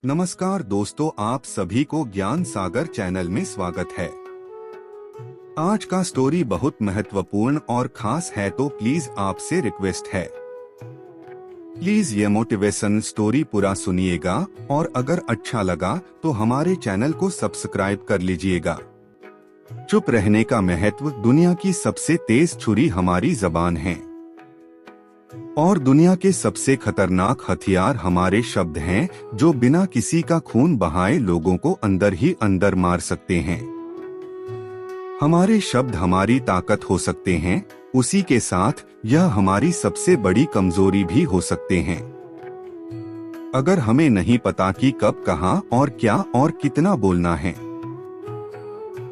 नमस्कार दोस्तों, आप सभी को ज्ञान सागर चैनल में स्वागत है। आज का स्टोरी बहुत महत्वपूर्ण और खास है, तो प्लीज आपसे रिक्वेस्ट है, प्लीज ये मोटिवेशन स्टोरी पूरा सुनिएगा और अगर अच्छा लगा तो हमारे चैनल को सब्सक्राइब कर लीजिएगा। चुप रहने का महत्व। दुनिया की सबसे तेज छुरी हमारी जबान है और दुनिया के सबसे खतरनाक हथियार हमारे शब्द हैं, जो बिना किसी का खून बहाए लोगों को अंदर ही अंदर मार सकते हैं। हमारे शब्द हमारी ताकत हो सकते हैं, उसी के साथ यह हमारी सबसे बड़ी कमजोरी भी हो सकते हैं। अगर हमें नहीं पता कि कब, कहां और क्या और कितना बोलना है,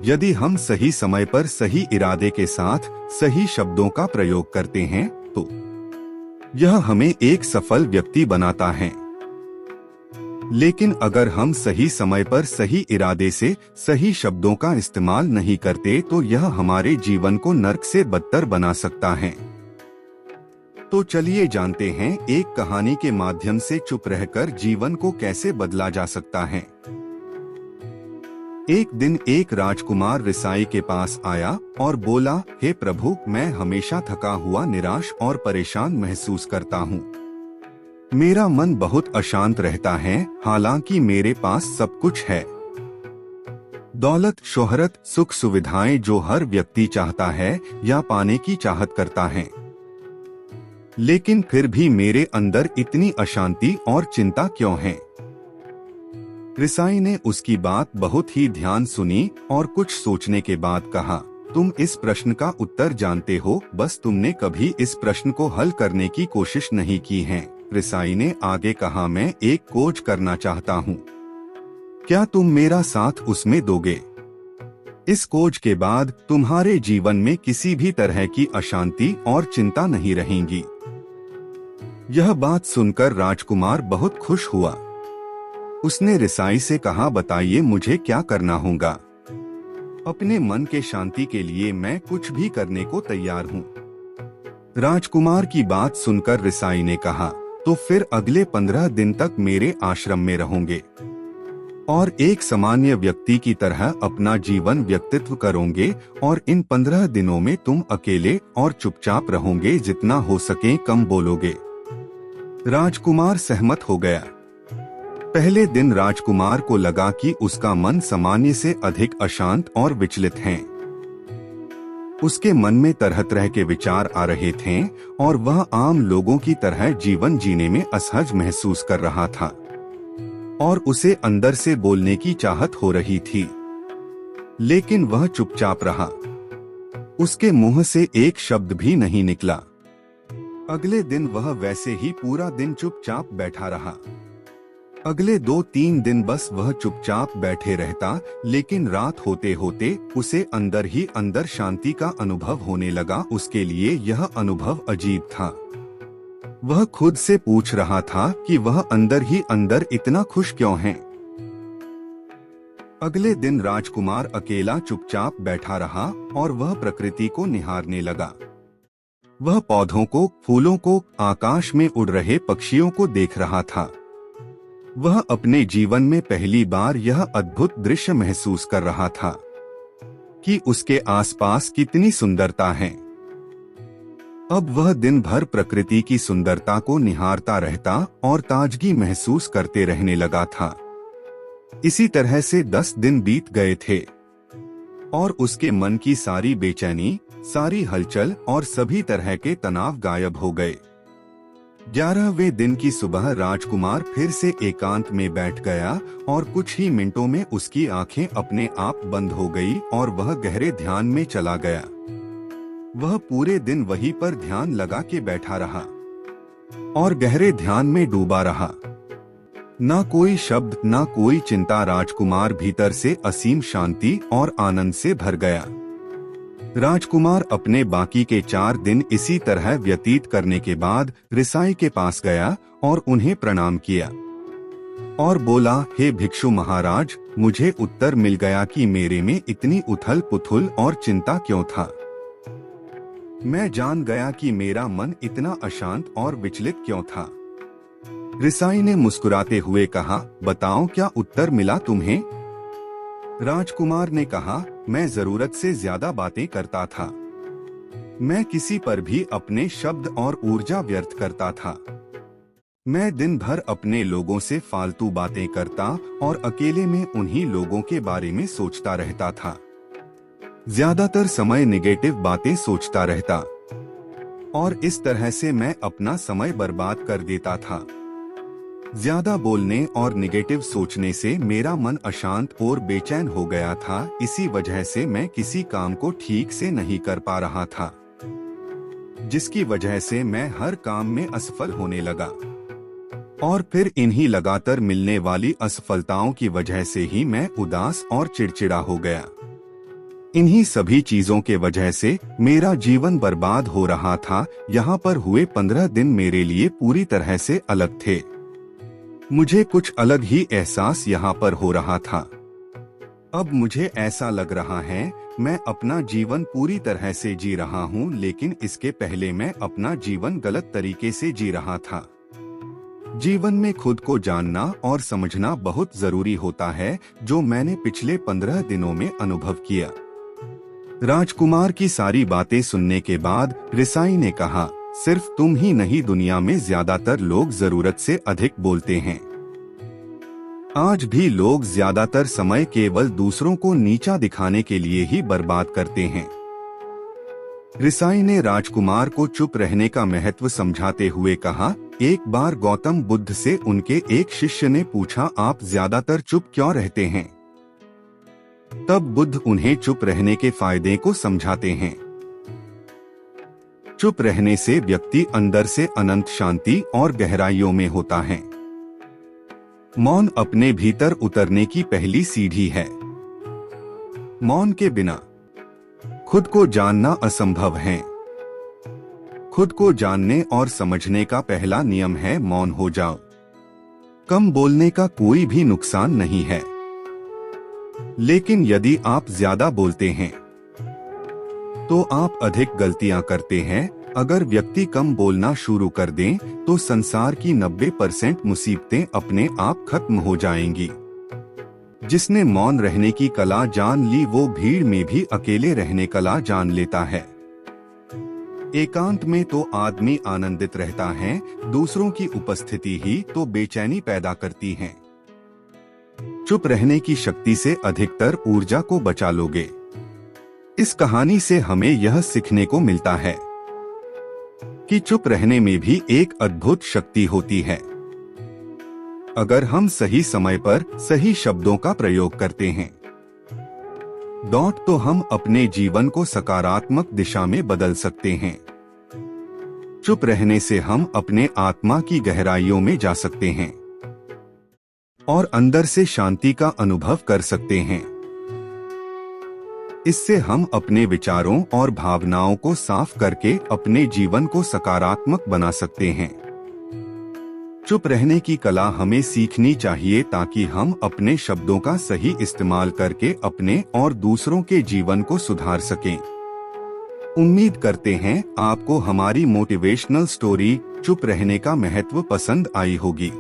यदि हम सही समय पर सही इरादे के साथ सही शब्दों का प्रयोग करते हैं, तो यह हमें एक सफल व्यक्ति बनाता है। लेकिन अगर हम सही समय पर सही इरादे से सही शब्दों का इस्तेमाल नहीं करते, तो यह हमारे जीवन को नर्क से बदतर बना सकता है। तो चलिए जानते हैं एक कहानी के माध्यम से चुप रहकर जीवन को कैसे बदला जा सकता है। एक दिन एक राजकुमार रिसाई के पास आया और बोला, हे प्रभु, मैं हमेशा थका हुआ, निराश और परेशान महसूस करता हूँ। मेरा मन बहुत अशांत रहता है, हालांकि मेरे पास सब कुछ है। दौलत, शोहरत, सुख सुविधाएं जो हर व्यक्ति चाहता है या पाने की चाहत करता है। लेकिन फिर भी मेरे अंदर इतनी अशांति और चिंता क्यों है? रिसाई ने उसकी बात बहुत ही ध्यान सुनी और कुछ सोचने के बाद कहा, तुम इस प्रश्न का उत्तर जानते हो, बस तुमने कभी इस प्रश्न को हल करने की कोशिश नहीं की है। रिसाई ने आगे कहा, मैं एक खोज करना चाहता हूँ, क्या तुम मेरा साथ उसमें दोगे? इस खोज के बाद तुम्हारे जीवन में किसी भी तरह की अशांति और चिंता नहीं रहेंगी। यह बात सुनकर राजकुमार बहुत खुश हुआ। उसने रिसाई से कहा, बताइए मुझे क्या करना होगा? अपने मन के शांति के लिए मैं कुछ भी करने को तैयार हूँ। राजकुमार की बात सुनकर रिसाई ने कहा, तो फिर अगले 15 दिन तक मेरे आश्रम में रहोगे और एक सामान्य व्यक्ति की तरह अपना जीवन व्यतीत करोगे, और इन 15 दिनों में तुम अकेले और चुपचाप रहोगे, जितना हो सके कम बोलोगे। राजकुमार सहमत हो गया। पहले दिन राजकुमार को लगा कि उसका मन सामान्य से अधिक अशांत और विचलित है। उसके मन में तरह तरह के विचार आ रहे थे और वह आम लोगों की तरह जीवन जीने में असहज महसूस कर रहा था और उसे अंदर से बोलने की चाहत हो रही थी, लेकिन वह चुपचाप रहा। उसके मुंह से एक शब्द भी नहीं निकला। अगले दिन वह वैसे ही पूरा दिन चुपचाप बैठा रहा। अगले 2-3 दिन बस वह चुपचाप बैठे रहता, लेकिन रात होते होते उसे अंदर ही अंदर शांति का अनुभव होने लगा। उसके लिए यह अनुभव अजीब था। वह खुद से पूछ रहा था कि वह अंदर ही अंदर इतना खुश क्यों है। अगले दिन राजकुमार अकेला चुपचाप बैठा रहा और वह प्रकृति को निहारने लगा। वह पौधों को, फूलों को, आकाश में उड़ रहे पक्षियों को देख रहा था। वह अपने जीवन में पहली बार यह अद्भुत दृश्य महसूस कर रहा था कि उसके आसपास कितनी सुंदरता है। अब वह दिन भर प्रकृति की सुंदरता को निहारता रहता और ताजगी महसूस करते रहने लगा था। इसी तरह से 10 दिन बीत गए थे और उसके मन की सारी बेचैनी, सारी हलचल और सभी तरह के तनाव गायब हो गए। 11वें दिन की सुबह राजकुमार फिर से एकांत में बैठ गया और कुछ ही मिनटों में उसकी आंखें अपने आप बंद हो गई और वह गहरे ध्यान में चला गया। वह पूरे दिन वहीं पर ध्यान लगा के बैठा रहा और गहरे ध्यान में डूबा रहा। ना कोई शब्द, ना कोई चिंता। राजकुमार भीतर से असीम शांति और आनंद से भर गया। राजकुमार अपने बाकी के 4 दिन इसी तरह व्यतीत करने के बाद रिसाई के पास गया और उन्हें प्रणाम किया और बोला, हे भिक्षु महाराज, मुझे उत्तर मिल गया कि मेरे में इतनी उथल पुथल और चिंता क्यों था। मैं जान गया कि मेरा मन इतना अशांत और विचलित क्यों था। रिसाई ने मुस्कुराते हुए कहा, बताओ क्या उत्तर मिला तुम्हें? राजकुमार ने कहा, मैं जरूरत से ज्यादा बातें करता था। मैं किसी पर भी अपने शब्द और ऊर्जा व्यर्थ करता था। मैं दिन भर अपने लोगों से फालतू बातें करता और अकेले में उन्हीं लोगों के बारे में सोचता रहता था। ज्यादातर समय नेगेटिव बातें सोचता रहता और इस तरह से मैं अपना समय बर्बाद कर देता था। ज्यादा बोलने और नेगेटिव सोचने से मेरा मन अशांत और बेचैन हो गया था। इसी वजह से मैं किसी काम को ठीक से नहीं कर पा रहा था, जिसकी वजह से मैं हर काम में असफल होने लगा। और फिर इन्हीं लगातार मिलने वाली असफलताओं की वजह से ही मैं उदास और चिड़चिड़ा हो गया। इन्हीं सभी चीजों के वजह से मेरा जीवन बर्बाद हो रहा था। यहाँ पर हुए 15 दिन मेरे लिए पूरी तरह से अलग थे। मुझे कुछ अलग ही एहसास यहाँ पर हो रहा था। अब मुझे ऐसा लग रहा है मैं अपना जीवन पूरी तरह से जी रहा हूँ, लेकिन इसके पहले मैं अपना जीवन गलत तरीके से जी रहा था। जीवन में खुद को जानना और समझना बहुत जरूरी होता है, जो मैंने पिछले 15 दिनों में अनुभव किया। राजकुमार की सारी बातें सुनने के बाद रिसाई ने कहा, सिर्फ तुम ही नहीं, दुनिया में ज्यादातर लोग जरूरत से अधिक बोलते हैं। आज भी लोग ज्यादातर समय केवल दूसरों को नीचा दिखाने के लिए ही बर्बाद करते हैं। रिसाई ने राजकुमार को चुप रहने का महत्व समझाते हुए कहा, एक बार गौतम बुद्ध से उनके एक शिष्य ने पूछा, आप ज्यादातर चुप क्यों रहते हैं? तब बुद्ध उन्हें चुप रहने के फायदे को समझाते हैं। चुप रहने से व्यक्ति अंदर से अनंत शांति और गहराइयों में होता है। मौन अपने भीतर उतरने की पहली सीढ़ी है। मौन के बिना खुद को जानना असंभव है। खुद को जानने और समझने का पहला नियम है, मौन हो जाओ। कम बोलने का कोई भी नुकसान नहीं है, लेकिन यदि आप ज्यादा बोलते हैं तो आप अधिक गलतियां करते हैं। अगर व्यक्ति कम बोलना शुरू कर दें तो संसार की 90% मुसीबतें अपने आप खत्म हो जाएंगी। जिसने मौन रहने की कला जान ली, वो भीड़ में भी अकेले रहने कला जान लेता है। एकांत में तो आदमी आनंदित रहता है, दूसरों की उपस्थिति ही तो बेचैनी पैदा करती है। चुप रहने की शक्ति से अधिकतर ऊर्जा को बचा लोगे। इस कहानी से हमें यह सीखने को मिलता है कि चुप रहने में भी एक अद्भुत शक्ति होती है, अगर हम सही समय पर सही शब्दों का प्रयोग करते हैं। तो हम अपने जीवन को सकारात्मक दिशा में बदल सकते हैं। चुप रहने से हम अपने आत्मा की गहराइयों में जा सकते हैं और अंदर से शांति का अनुभव कर सकते हैं। इससे हम अपने विचारों और भावनाओं को साफ करके अपने जीवन को सकारात्मक बना सकते हैं। चुप रहने की कला हमें सीखनी चाहिए ताकि हम अपने शब्दों का सही इस्तेमाल करके अपने और दूसरों के जीवन को सुधार सकें। उम्मीद करते हैं आपको हमारी मोटिवेशनल स्टोरी चुप रहने का महत्व पसंद आई होगी।